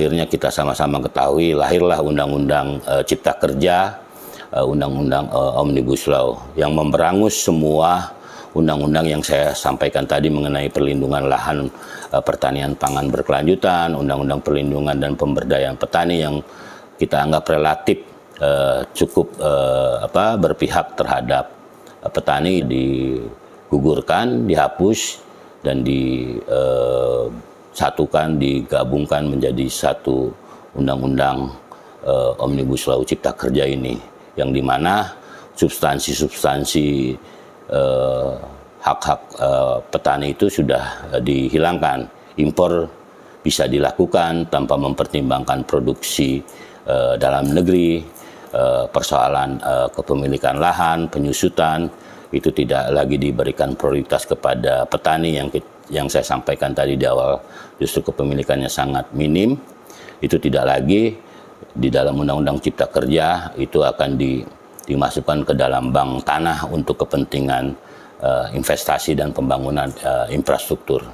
akhirnya kita sama-sama ketahui lahirlah Undang-Undang Cipta Kerja, Undang-Undang Omnibus Law yang memberangus semua undang-undang yang saya sampaikan tadi mengenai perlindungan lahan pertanian pangan berkelanjutan, Undang-Undang Perlindungan dan Pemberdayaan Petani yang kita anggap relatif cukup berpihak terhadap petani, digugurkan, dihapus, dan disatukan, digabungkan menjadi satu undang-undang Omnibus Law Cipta Kerja ini, yang dimana substansi-substansi hak-hak petani itu sudah dihilangkan. Impor bisa dilakukan tanpa mempertimbangkan produksi dalam negeri, persoalan kepemilikan lahan, penyusutan, itu tidak lagi diberikan prioritas kepada petani yang saya sampaikan tadi di awal, justru kepemilikannya sangat minim. Itu tidak lagi di dalam Undang-Undang Cipta Kerja, itu akan dimasukkan ke dalam bank tanah untuk kepentingan investasi dan pembangunan infrastruktur.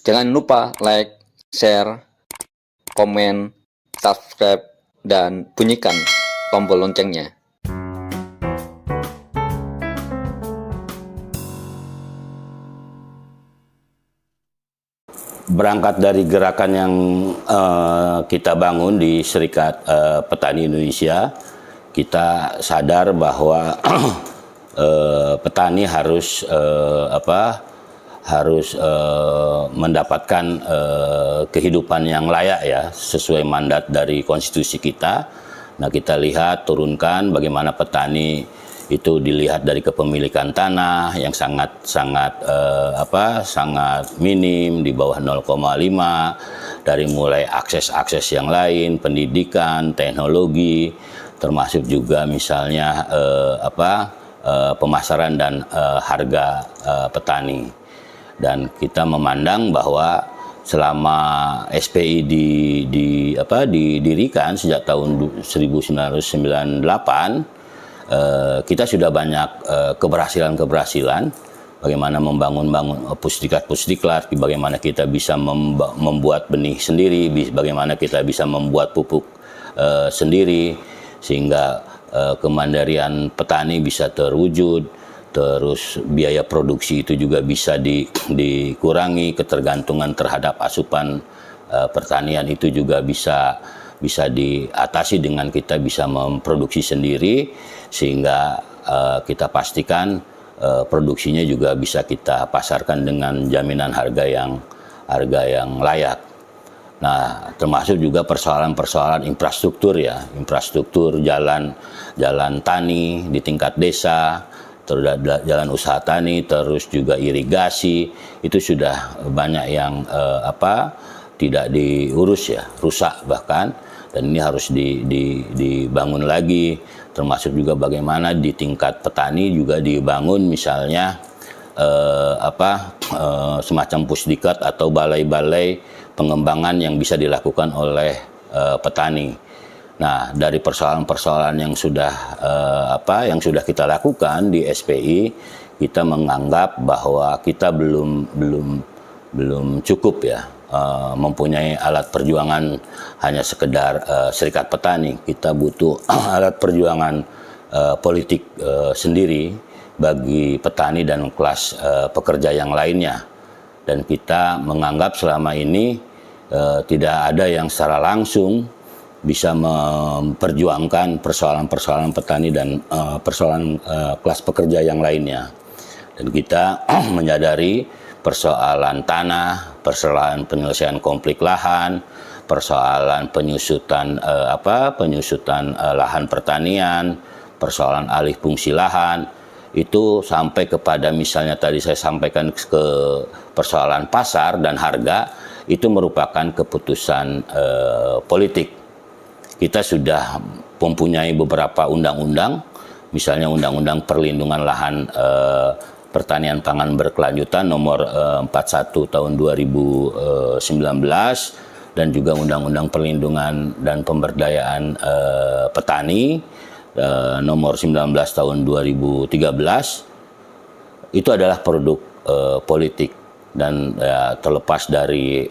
Jangan lupa like, share, komen, subscribe, dan bunyikan tombol loncengnya. Berangkat dari gerakan yang kita bangun di Serikat Petani Indonesia, kita sadar bahwa petani harus mendapatkan kehidupan yang layak ya, sesuai mandat dari konstitusi kita. Nah, kita lihat turunkan bagaimana petani itu dilihat dari kepemilikan tanah yang sangat minim, di bawah 0,5, dari mulai akses yang lain, pendidikan, teknologi, termasuk juga misalnya pemasaran dan harga petani. Dan kita memandang bahwa selama SPI didirikan sejak tahun 1998, kita sudah banyak keberhasilan, bagaimana membangun pusdiklat, bagaimana kita bisa membuat benih sendiri, bagaimana kita bisa membuat pupuk sendiri, sehingga kemandirian petani bisa terwujud. Terus biaya produksi itu juga bisa dikurangi, ketergantungan terhadap asupan pertanian itu juga bisa diatasi dengan kita bisa memproduksi sendiri, sehingga kita pastikan produksinya juga bisa kita pasarkan dengan jaminan harga yang layak. Nah, termasuk juga persoalan infrastruktur ya, infrastruktur jalan tani di tingkat desa, jalan usaha tani, terus juga irigasi, itu sudah banyak yang tidak diurus ya, rusak bahkan, dan ini harus dibangun lagi. Termasuk juga bagaimana di tingkat petani juga dibangun misalnya semacam pusdiklat atau balai-balai pengembangan yang bisa dilakukan oleh petani. Nah, dari persoalan-persoalan yang sudah kita lakukan di SPI, kita menganggap bahwa kita belum cukup ya mempunyai alat perjuangan hanya sekedar serikat petani. Kita butuh alat perjuangan politik sendiri bagi petani dan kelas pekerja yang lainnya. Dan kita menganggap selama ini tidak ada yang secara langsung bisa memperjuangkan persoalan-persoalan petani dan persoalan kelas pekerja yang lainnya. Dan kita menyadari persoalan tanah, persoalan penyelesaian konflik lahan, persoalan penyusutan lahan pertanian, persoalan alih fungsi lahan, itu sampai kepada misalnya tadi saya sampaikan ke persoalan pasar dan harga, itu merupakan keputusan politik. Kita sudah mempunyai beberapa undang-undang, misalnya Undang-Undang Perlindungan Lahan Pertanian Pangan Berkelanjutan nomor 41 tahun 2019 dan juga Undang-Undang Perlindungan dan Pemberdayaan Petani nomor 19 tahun 2013. Itu adalah produk politik dan terlepas dari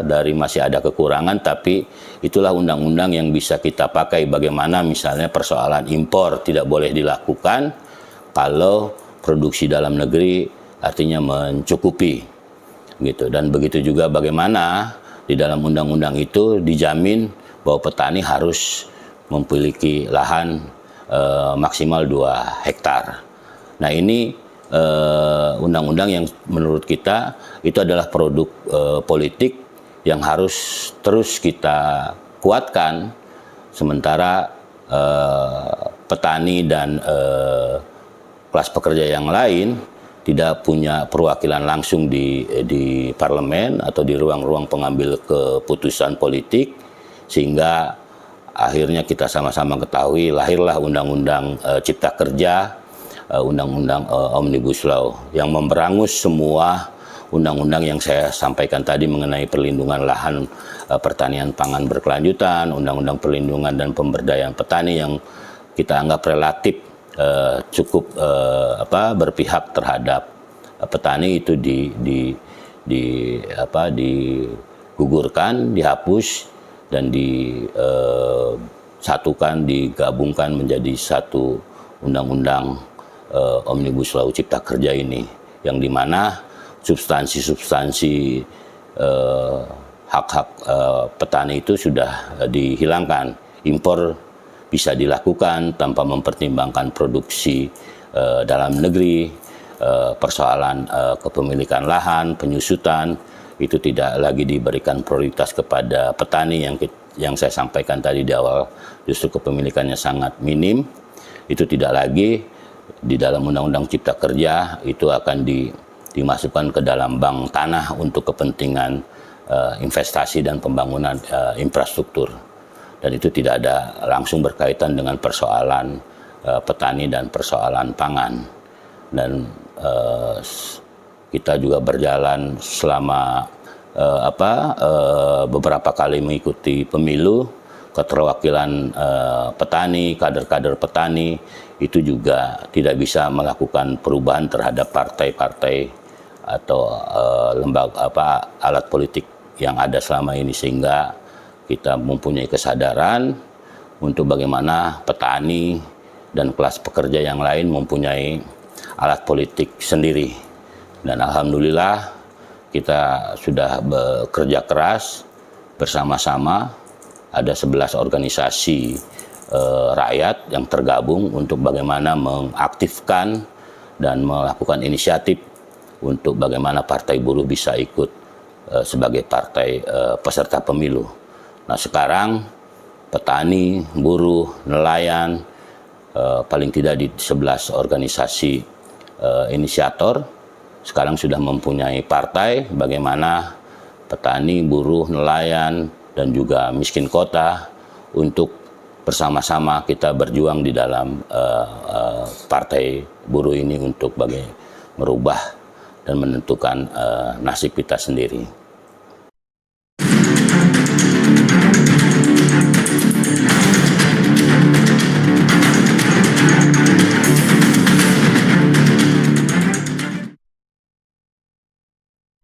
dari masih ada kekurangan, tapi itulah undang-undang yang bisa kita pakai. Bagaimana misalnya persoalan impor tidak boleh dilakukan kalau produksi dalam negeri artinya mencukupi gitu. Dan begitu juga bagaimana di dalam undang-undang itu dijamin bahwa petani harus memiliki lahan maksimal 2 hektar. Nah, ini undang-undang yang menurut kita itu adalah produk politik yang harus terus kita kuatkan, sementara petani dan kelas pekerja yang lain tidak punya perwakilan langsung di parlemen atau di ruang-ruang pengambil keputusan politik, sehingga akhirnya kita sama-sama ketahui lahirlah Undang-Undang Cipta Kerja, Undang-Undang Omnibus Law yang memberangus semua undang-undang yang saya sampaikan tadi mengenai perlindungan lahan pertanian pangan berkelanjutan, Undang-Undang Perlindungan dan Pemberdayaan Petani yang kita anggap relatif cukup berpihak terhadap petani, itu digugurkan, dihapus dan disatukan, digabungkan menjadi satu undang-undang Omnibus Law Cipta Kerja ini, yang dimana substansi-substansi hak-hak petani itu sudah dihilangkan. Impor bisa dilakukan tanpa mempertimbangkan produksi dalam negeri, persoalan kepemilikan lahan, penyusutan, itu tidak lagi diberikan prioritas kepada petani yang saya sampaikan tadi di awal, justru kepemilikannya sangat minim. Itu tidak lagi di dalam Undang-Undang Cipta Kerja, itu akan dimasukkan ke dalam bank tanah untuk kepentingan investasi dan pembangunan infrastruktur. Dan itu tidak ada langsung berkaitan dengan persoalan petani dan persoalan pangan. Dan kita juga berjalan selama beberapa kali mengikuti pemilu, keterwakilan petani, kader-kader petani itu juga tidak bisa melakukan perubahan terhadap partai-partai atau lembaga alat politik yang ada selama ini, sehingga kita mempunyai kesadaran untuk bagaimana petani dan kelas pekerja yang lain mempunyai alat politik sendiri. Dan alhamdulillah kita sudah bekerja keras bersama-sama, ada 11 organisasi rakyat yang tergabung untuk bagaimana mengaktifkan dan melakukan inisiatif untuk bagaimana Partai Buruh bisa ikut sebagai partai peserta pemilu. Nah, sekarang petani, buruh, nelayan, paling tidak di 11 organisasi inisiator sekarang sudah mempunyai partai, bagaimana petani, buruh, nelayan, dan juga miskin kota untuk bersama-sama kita berjuang di dalam partai buruh ini untuk merubah dan menentukan nasib kita sendiri.